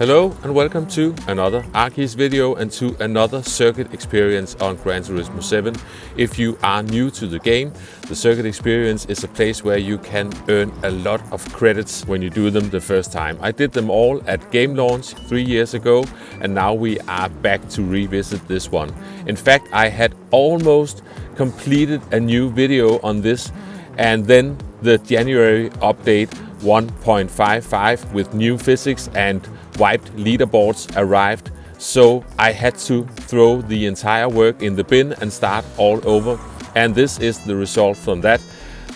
Hello and welcome to another Arkeys video and to another circuit experience on Gran Turismo 7. If you are new to the game, the circuit experience is a place where you can earn a lot of credits when you do them the first time. I did them all at game launch 3 years ago, and now we are back to revisit this one. In fact, I had almost completed a new video on this, and then the January update 1.55 with new physics and wiped leaderboards arrived, so I had to throw the entire work in the bin and start all over, and this is the result from that.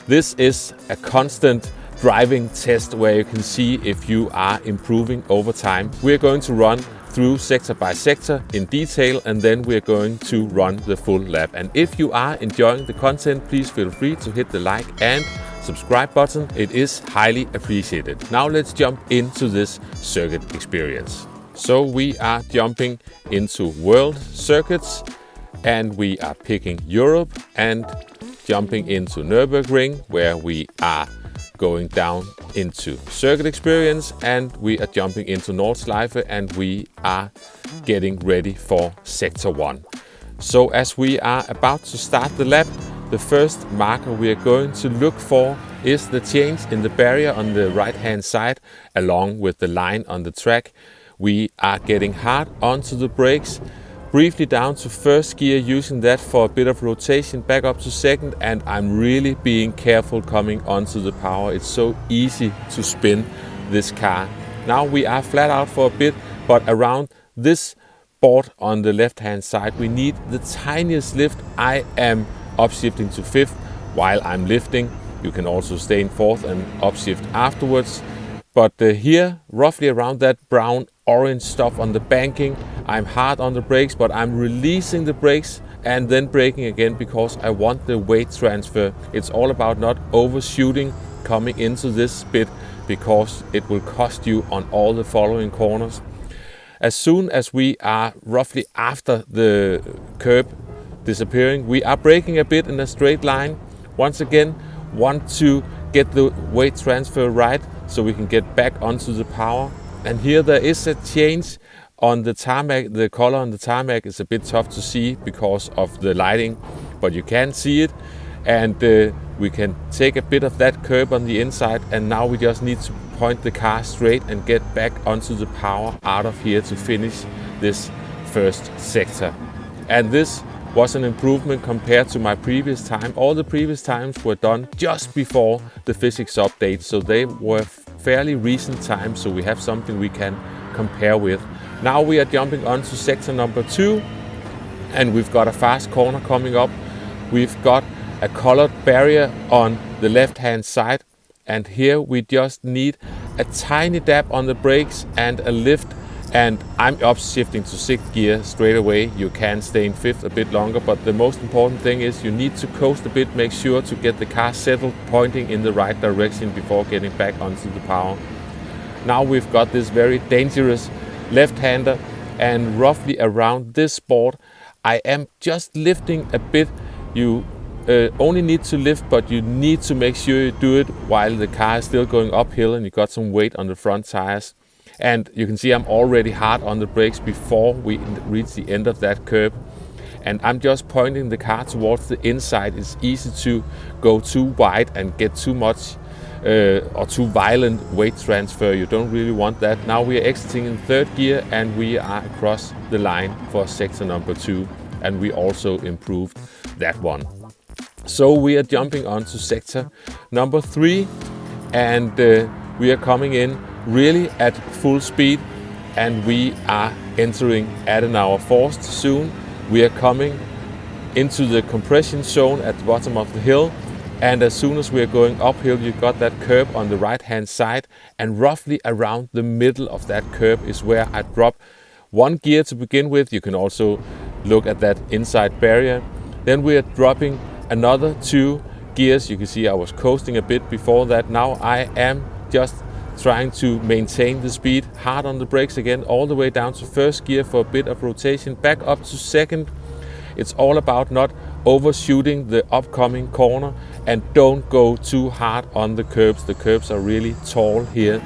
This is a constant driving test where you can see if you are improving over time. We're going to run through sector by sector in detail, and then we're going to run the full lap. And if you are enjoying the content, please feel free to hit the like and subscribe button. It is highly appreciated. Now let's jump into this circuit experience. So we are jumping into world circuits, and we are picking Europe and jumping into Nürburgring, where we are going down into circuit experience, and we are jumping into Nordschleife, and we are getting ready for sector 1. So as we are about to start the lap, the first marker we are going to look for is the change in the barrier on the right hand side along with the line on the track. We are getting hard onto the brakes, briefly down to first gear, using that for a bit of rotation, back up to second, and I'm really being careful coming onto the power. It's so easy to spin this car. Now we are flat out for a bit, but around this board on the left hand side we need the tiniest lift. I am upshifting to 5th while I'm lifting. You can also stay in 4th and upshift afterwards. But here, roughly around that brown orange stuff on the banking, I'm hard on the brakes, but I'm releasing the brakes and then braking again because I want the weight transfer. It's all about not overshooting coming into this bit because it will cost you on all the following corners. As soon as we are roughly after the curb disappearing, we are braking a bit in a straight line. Once again, want to get the weight transfer right so we can get back onto the power. And here there is a change on the tarmac. The color on the tarmac is a bit tough to see because of the lighting, but you can see it, and we can take a bit of that curb on the inside, and now we just need to point the car straight and get back onto the power out of here to finish this first sector. And this was an improvement compared to my previous time. All the previous times were done just before the physics update, so they were fairly recent times, so we have something we can compare with. Now we are jumping onto sector number 2, and we've got a fast corner coming up. We've got a colored barrier on the left hand side, and here we just need a tiny dab on the brakes and a lift, and I'm upshifting to 6th gear straight away. You can stay in 5th a bit longer, but the most important thing is you need to coast a bit, make sure to get the car settled, pointing in the right direction before getting back onto the power. Now we've got this very dangerous left-hander, and roughly around this board I am just lifting a bit. You only need to lift, but you need to make sure you do it while the car is still going uphill and you got some weight on the front tires. And you can see I'm already hard on the brakes before we reach the end of that curb. And I'm just pointing the car towards the inside. It's easy to go too wide and get too much or too violent weight transfer. You don't really want that. Now we are exiting in 3rd gear, and we are across the line for sector number 2. And we also improved that one. So we are jumping onto sector number 3, and we are coming in really at full speed, and we are entering Adenauer Forst soon. We are coming into the compression zone at the bottom of the hill, and as soon as we are going uphill, you got that curb on the right hand side, and roughly around the middle of that curb is where I drop 1 gear to begin with. You can also look at that inside barrier. Then we are dropping another 2 gears. You can see I was coasting a bit before that. Now I am just trying to maintain the speed, hard on the brakes again, all the way down to 1st gear for a bit of rotation, back up to 2nd. It's all about not overshooting the upcoming corner, and don't go too hard on the curbs. The curbs are really tall here.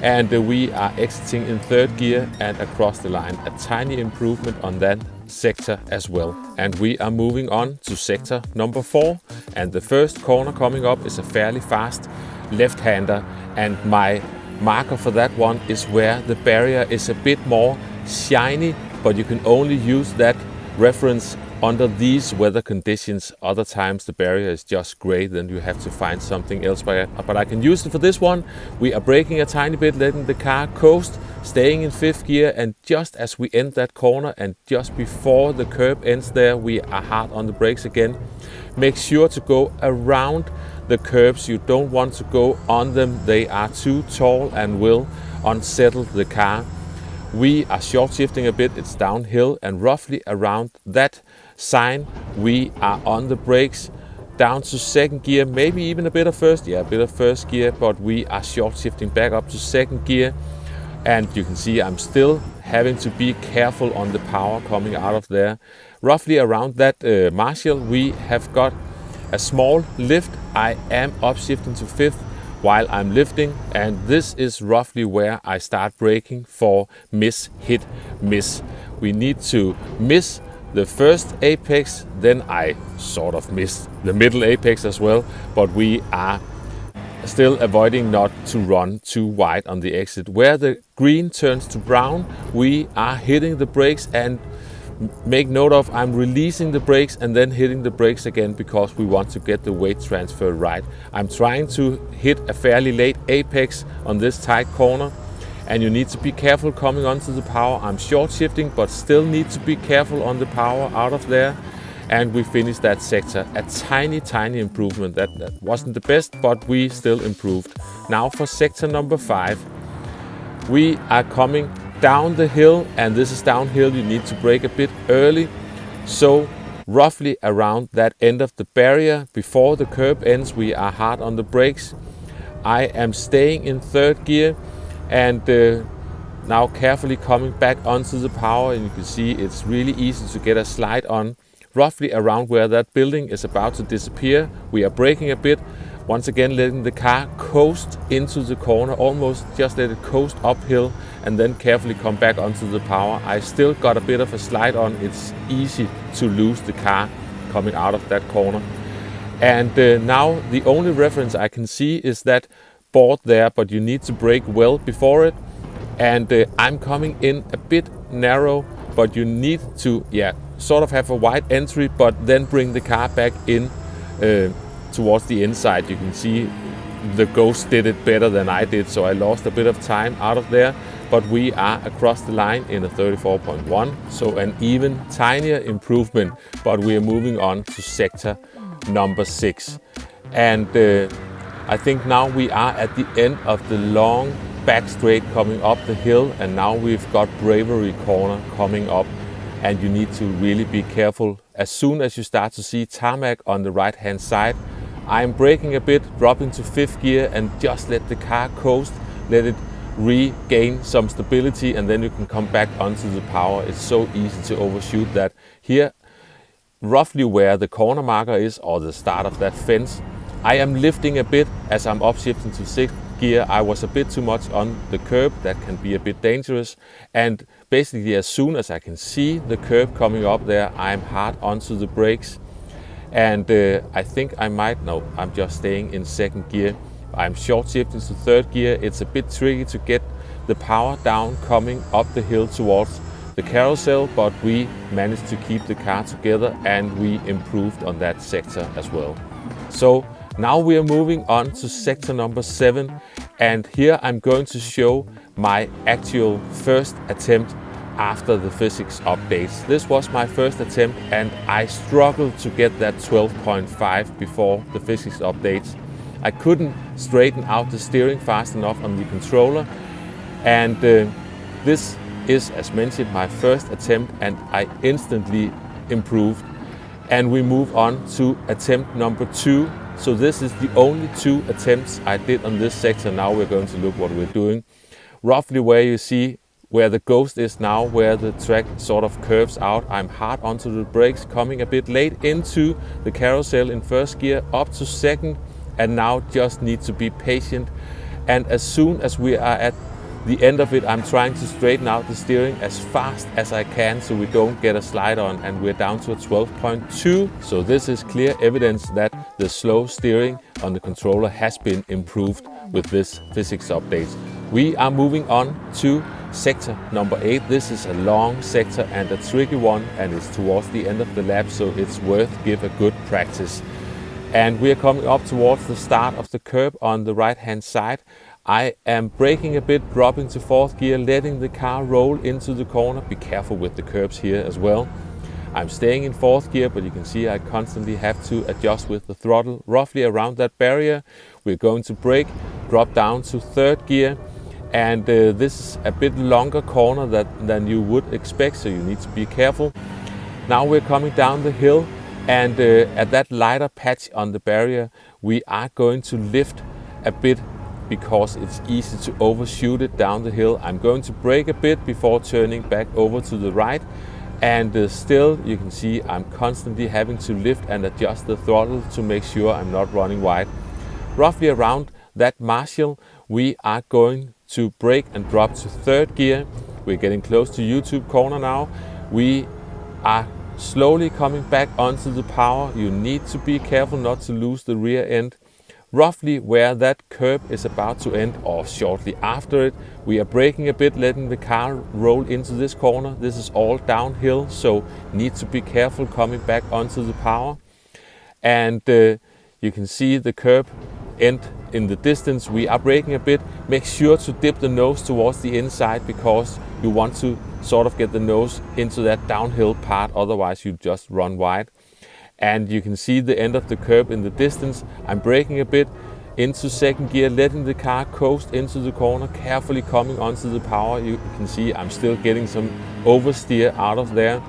and we are exiting in third gear and across the line. A tiny improvement on that sector as well. And we are moving on to sector number 4, and the first corner coming up is a fairly fast left-hander, and my marker for that one is where the barrier is a bit more shiny, but you can only use that reference under these weather conditions. Other times the barrier is just gray, then you have to find something else. But I can use it for this one. We are braking a tiny bit, letting the car coast, staying in 5th gear, and just as we end that corner and just before the curb ends there, we are hard on the brakes again. Make sure to go around the curbs. You don't want to go on them. They are too tall and will unsettle the car. We are short shifting a bit, it's downhill, and roughly around that sign we are on the brakes, down to 2nd gear, maybe even a bit of first gear, but we are short shifting back up to 2nd gear. And you can see I'm still having to be careful on the power coming out of there. Roughly around that Marshall, we have got a small lift. I am upshifting to 5th while I'm lifting, and this is roughly where I start braking for miss, hit, miss. We need to miss the first apex, then I sort of missed the middle apex as well, but we are still avoiding not to run too wide on the exit. Where the green turns to brown, we are hitting the brakes, and make note of I'm releasing the brakes and then hitting the brakes again because we want to get the weight transfer right. I'm trying to hit a fairly late apex on this tight corner, and you need to be careful coming onto the power. I'm short shifting but still need to be careful on the power out of there. And we finished that sector. A tiny improvement. That wasn't the best, but we still improved. Now for sector number 5. We are coming down the hill, and this is downhill. You need to brake a bit early. So roughly around that end of the barrier, before the curb ends, we are hard on the brakes. I am staying in 3rd gear, and now carefully coming back onto the power, and you can see it's really easy to get a slide on. Roughly around where that building is about to disappear, we are braking a bit, once again letting the car coast into the corner, almost just let it coast uphill, and then carefully come back onto the power. I still got a bit of a slide on. It's easy to lose the car coming out of that corner. And now the only reference I can see is that board there, but you need to brake well before it. And I'm coming in a bit narrow, but you need to sort of have a wide entry, but then bring the car back in towards the inside. You can see the Ghost did it better than I did, so I lost a bit of time out of there, but we are across the line in a 34.1, so an even tinier improvement, but we are moving on to sector number 6. And I think now we are at the end of the long back straight coming up the hill, and now we've got Bravery Corner coming up, and you need to really be careful. As soon as you start to see tarmac on the right hand side, I'm braking a bit, dropping to 5th gear, and just let the car coast, let it regain some stability, and then you can come back onto the power. It's so easy to overshoot that. Here, roughly where the corner marker is, or the start of that fence, I am lifting a bit as I'm upshifting to 6th gear. I was a bit too much on the curb. That can be a bit dangerous, and basically as soon as I can see the curb coming up there, I'm hard onto the brakes. And I think I'm just staying in 2nd gear. I'm short shifting to 3rd gear. It's a bit tricky to get the power down coming up the hill towards the carousel, but we managed to keep the car together, and we improved on that sector as well. So now we are moving on to sector number 7, and here I'm going to show my actual first attempt after the physics updates. This was my first attempt, and I struggled to get that 12.5 before the physics updates. I couldn't straighten out the steering fast enough on the controller, and this is, as mentioned, my first attempt, and I instantly improved. And we move on to attempt number 2. So this is the only 2 attempts I did on this sector. Now we're going to look what we're doing. Roughly where you see where the Ghost is now, where the track sort of curves out, I'm hard onto the brakes, coming a bit late into the carousel in 1st gear, up to 2nd, and now just need to be patient. And as soon as we are at the end of it, I'm trying to straighten out the steering as fast as I can so we don't get a slide on, and we're down to a 12.2. So this is clear evidence that the slow steering on the controller has been improved with this physics update. We are moving on to sector number 8. This is a long sector and a tricky one, and it's towards the end of the lap, so it's worth give a good practice. And we are coming up towards the start of the curb on the right hand side. I am braking a bit, dropping to 4th gear, letting the car roll into the corner. Be careful with the curbs here as well. I'm staying in 4th gear, but you can see I constantly have to adjust with the throttle roughly around that barrier. We're going to brake, drop down to 3rd gear, and this is a bit longer corner than you would expect, so you need to be careful. Now we're coming down the hill, and at that lighter patch on the barrier, we are going to lift a bit because it's easy to overshoot it down the hill. I'm going to brake a bit before turning back over to the right, and still you can see I'm constantly having to lift and adjust the throttle to make sure I'm not running wide. Roughly around that marshal, we are going to brake and drop to 3rd gear. We're getting close to YouTube corner now. We are slowly coming back onto the power. You need to be careful not to lose the rear end. Roughly where that curb is about to end, or shortly after it, we are braking a bit, letting the car roll into this corner. This is all downhill, so need to be careful coming back onto the power. And you can see the curb end in the distance. We are braking a bit. Make sure to dip the nose towards the inside because you want to sort of get the nose into that downhill part, otherwise you just run wide. And you can see the end of the curb in the distance. I'm braking a bit into 2nd gear, letting the car coast into the corner, carefully coming onto the power. You can see I'm still getting some oversteer out of there,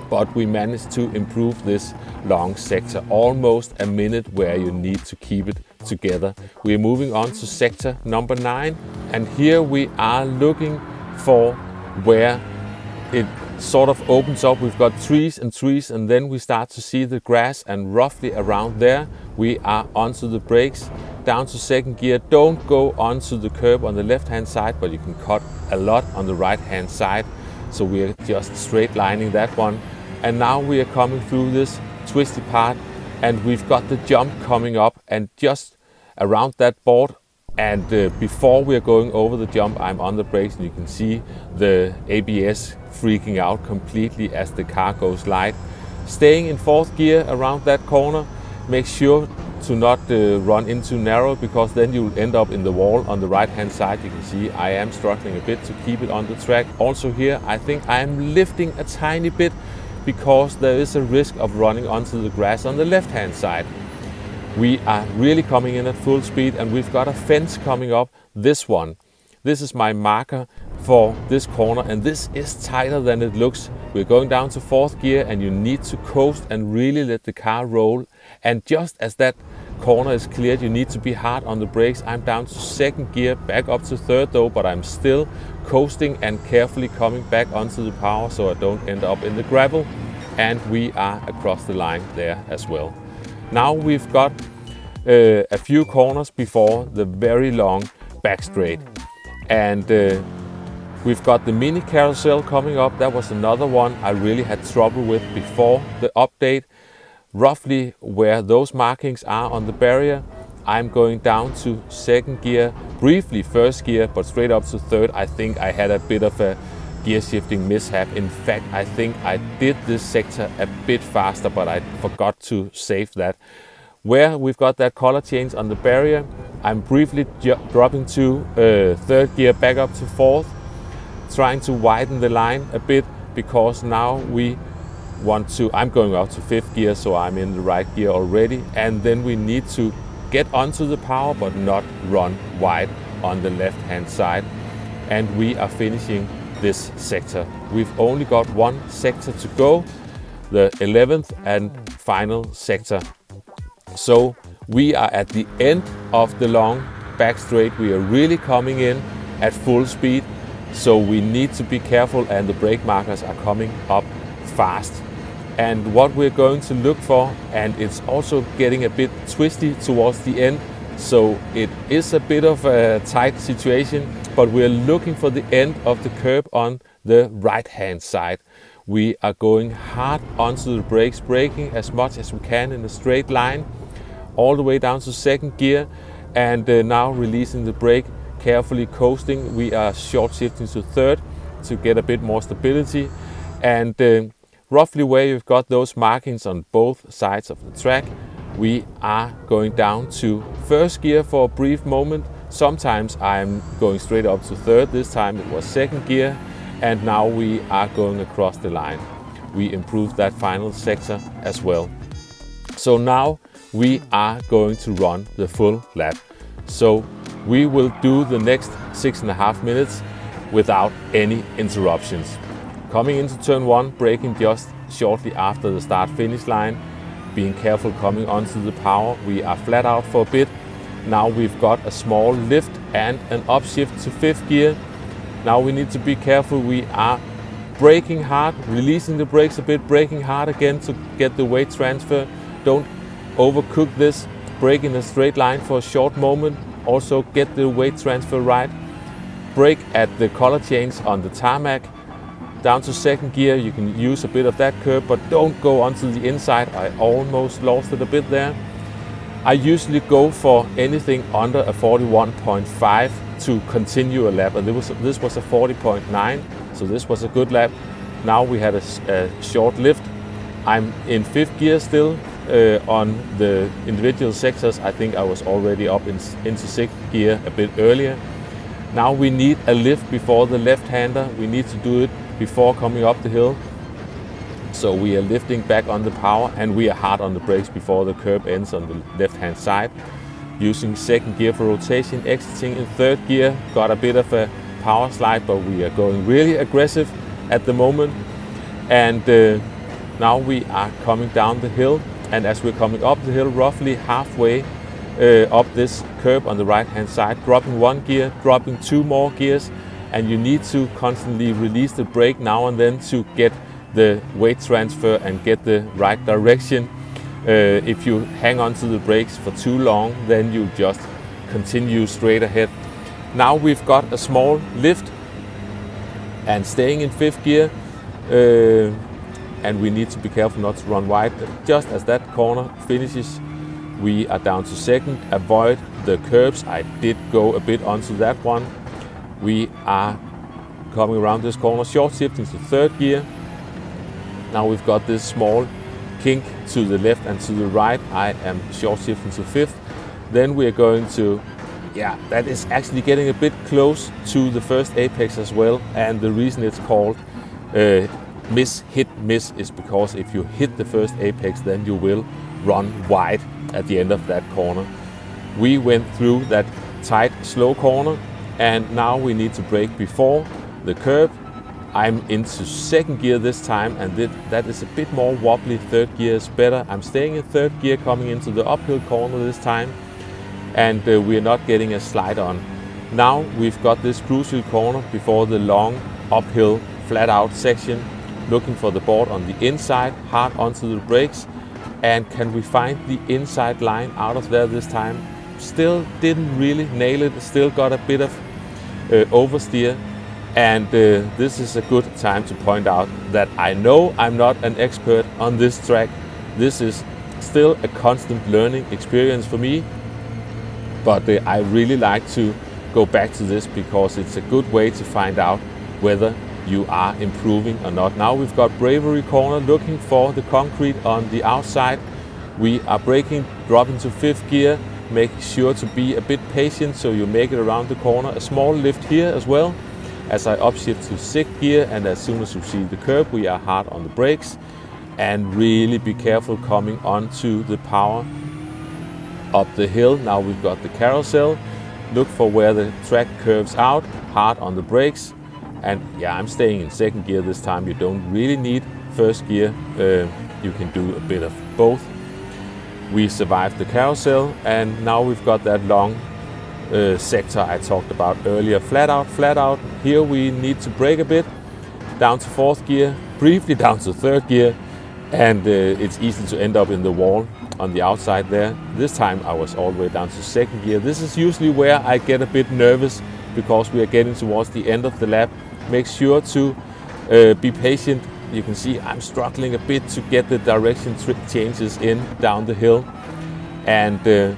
but we managed to improve this long sector, almost a minute where you need to keep it together. We're moving on to sector number 9, and here we are looking for where it sort of opens up. We've got trees, and then we start to see the grass, and roughly around there we are onto the brakes, down to 2nd gear. Don't go onto the curb on the left hand side, but you can cut a lot on the right hand side, so we're just straight lining that one. And now we are coming through this twisty part, and we've got the jump coming up, and just around that board, and before we're going over the jump, I'm on the brakes, and you can see the ABS freaking out completely as the car goes light. Staying in 4th gear around that corner. Make sure to not run into narrow, because then you'll end up in the wall on the right hand side. You can see I am struggling a bit to keep it on the track. Also here I think I am lifting a tiny bit because there is a risk of running onto the grass on the left hand side. We are really coming in at full speed, and we've got a fence coming up. This one. This is my marker for this corner, and this is tighter than it looks. We're going down to 4th gear, and you need to coast and really let the car roll. And just as that corner is cleared, you need to be hard on the brakes. I'm down to 2nd gear, back up to 3rd though, but I'm still coasting and carefully coming back onto the power so I don't end up in the gravel. And we are across the line there as well. Now we've got a few corners before the very long back straight, and we've got the mini carousel coming up. That was another one I really had trouble with before the update. Roughly where those markings are on the barrier, I'm going down to 2nd gear, briefly 1st gear, but straight up to 3rd. I think I had a bit of a gear shifting mishap. In fact, I think I did this sector a bit faster, but I forgot to save that. Where we've got that color change on the barrier, I'm briefly dropping to 3rd gear, back up to 4th, trying to widen the line a bit, because now we want to, I'm going up to 5th gear, so I'm in the right gear already, and then we need to get onto the power but not run wide on the left hand side. And we are finishing this sector. We've only got one sector to go, the 11th and final sector. So we are at the end of the long back straight. We are really coming in at full speed, so we need to be careful, and the brake markers are coming up fast. And what we're going to look for, and it's also getting a bit twisty towards the end, so it is a bit of a tight situation. but we're looking for the end of the curb on the right hand side. We are going hard onto the brakes, braking as much as we can in a straight line, all the way down to second gear, and now releasing the brake, carefully coasting. We are short shifting to third to get a bit more stability, and roughly where you've got those markings on both sides of the track, we are going down to first gear for a brief moment. Sometimes I'm going straight up to third. This time it was second gear, and now we are going across the line. We improved that final sector as well. So now we are going to run the full lap. So we will do the next 6.5 minutes without any interruptions. Coming into turn 1, braking just shortly after the start-finish line, being careful coming onto the power. We are flat out for a bit. Now we've got a small lift and an upshift to fifth gear. Now we need to be careful. We are braking hard, releasing the brakes a bit, braking hard again to get the weight transfer. Don't overcook this. Brake in a straight line for a short moment. Also get the weight transfer right. Brake at the color change on the tarmac. Down to second gear, you can use a bit of that curb, but don't go onto the inside. I almost lost it a bit there. I usually go for anything under a 41.5 to continue a lap, and this was a 40.9, so this was a good lap. Now we had a short lift. I'm in fifth gear still. On the individual sectors, I think I was already up into sixth gear a bit earlier. Now we need a lift before the left-hander. We need to do it before coming up the hill. So we are lifting back on the power, and we are hard on the brakes before the curb ends on the left-hand side. Using second gear for rotation, exiting in third gear. Got a bit of a power slide, but we are going really aggressive at the moment. And now we are coming down the hill, and as we're coming up the hill, roughly halfway up this curb on the right hand side, dropping one gear, dropping two more gears, and you need to constantly release the brake now and then to get the weight transfer and get the right direction. If you hang on to the brakes for too long, then you just continue straight ahead. Now we've got a small lift and staying in fifth gear, and we need to be careful not to run wide. Just as that corner finishes, we are down to second. Avoid the curbs. I did go a bit onto that one. We are coming around this corner, short shifting to third gear. Now we've got this small kink to the left and to the right. I am short shifting to fifth. Then we are going to, that is actually getting a bit close to the first apex as well. And the reason it's called miss, hit, miss is because if you hit the first apex, then you will run wide at the end of that corner. We went through that tight, slow corner, and now we need to brake before the curb. I'm into second gear this time, and that is a bit more wobbly. Third gear is better. I'm staying in third gear coming into the uphill corner this time, and we're not getting a slide on. Now we've got this crucial corner before the long uphill flat out section, looking for the board on the inside, hard onto the brakes, and can we find the inside line out of there this time? Still didn't really nail it, still got a bit of oversteer. And this is a good time to point out that I know I'm not an expert on this track. This is still a constant learning experience for me, but I really like to go back to this because it's a good way to find out whether you are improving or not. Now we've got bravery corner, looking for the concrete on the outside. We are braking, dropping to fifth gear, make sure to be a bit patient so you make it around the corner. A small lift here as well as I upshift to sixth gear, and as soon as you see the curb, we are hard on the brakes and really be careful coming onto the power up the hill. Now we've got the carousel, look for where the track curves out, hard on the brakes, and I'm staying in second gear this time. You don't really need first gear, you can do a bit of both. We survived the carousel, and now we've got that long sector I talked about earlier. Flat out. Here we need to brake a bit, down to fourth gear, briefly down to third gear, and it's easy to end up in the wall on the outside there. This time I was all the way down to second gear. This is usually where I get a bit nervous because we are getting towards the end of the lap. Make sure to be patient. You can see I'm struggling a bit to get the direction changes in down the hill. And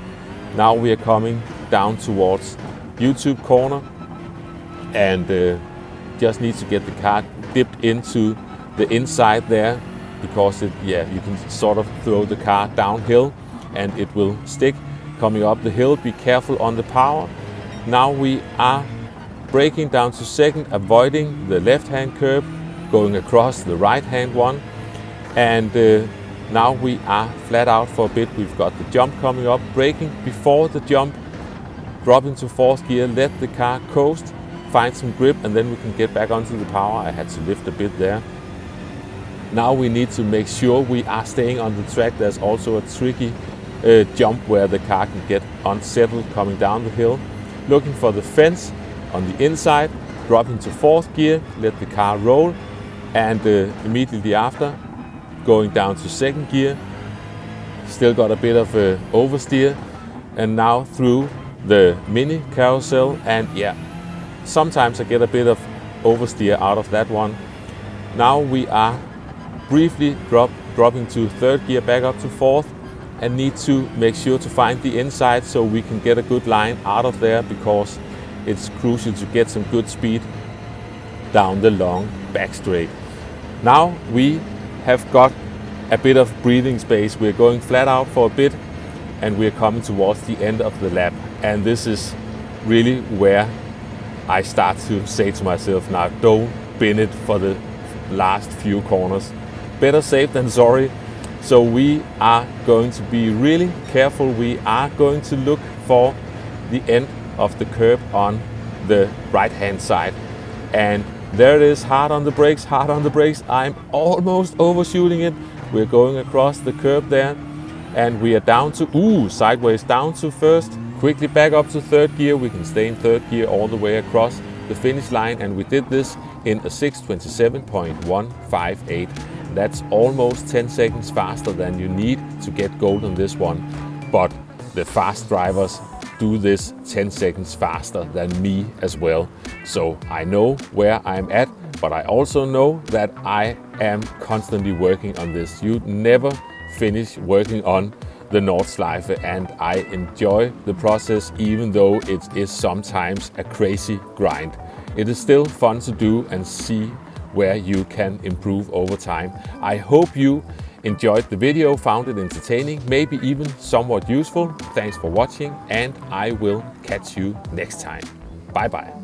now we are coming down towards YouTube corner, and just need to get the car dipped into the inside there, because you can sort of throw the car downhill and it will stick. Coming up the hill, be careful on the power. Now we are braking down to second, avoiding the left-hand curb, going across the right-hand one. And now we are flat out for a bit. We've got the jump coming up, braking before the jump, drop into fourth gear, let the car coast, find some grip, and then we can get back onto the power. I had to lift a bit there. Now we need to make sure we are staying on the track. There's also a tricky jump where the car can get unsettled coming down the hill. Looking for the fence on the inside, drop into fourth gear, let the car roll, and immediately after going down to second gear. Still got a bit of oversteer, and now through the mini carousel, and yeah, sometimes I get a bit of oversteer out of that one. Now we are briefly dropping to third gear, back up to fourth, and need to make sure to find the inside so we can get a good line out of there, because it's crucial to get some good speed down the long back straight. Now we have got a bit of breathing space. We're going flat out for a bit, and we're coming towards the end of the lap. And this is really where I start to say to myself, now don't bin it for the last few corners. Better safe than sorry. So we are going to be really careful. We are going to look for the end of the curb on the right hand side. And there it is, hard on the brakes, hard on the brakes. I'm almost overshooting it. We're going across the curb there, and we are down to, sideways down to first. Quickly back up to third gear. We can stay in third gear all the way across the finish line, and we did this in a 6:27.158. That's almost 10 seconds faster than you need to get gold on this one. But the fast drivers do this 10 seconds faster than me as well. So I know where I'm at, but I also know that I am constantly working on this. You never finish working on the Nordschleife, and I enjoy the process, even though it is sometimes a crazy grind. It is still fun to do and see where you can improve over time. I hope you enjoyed the video, found it entertaining, maybe even somewhat useful. Thanks for watching, and I will catch you next time. Bye bye.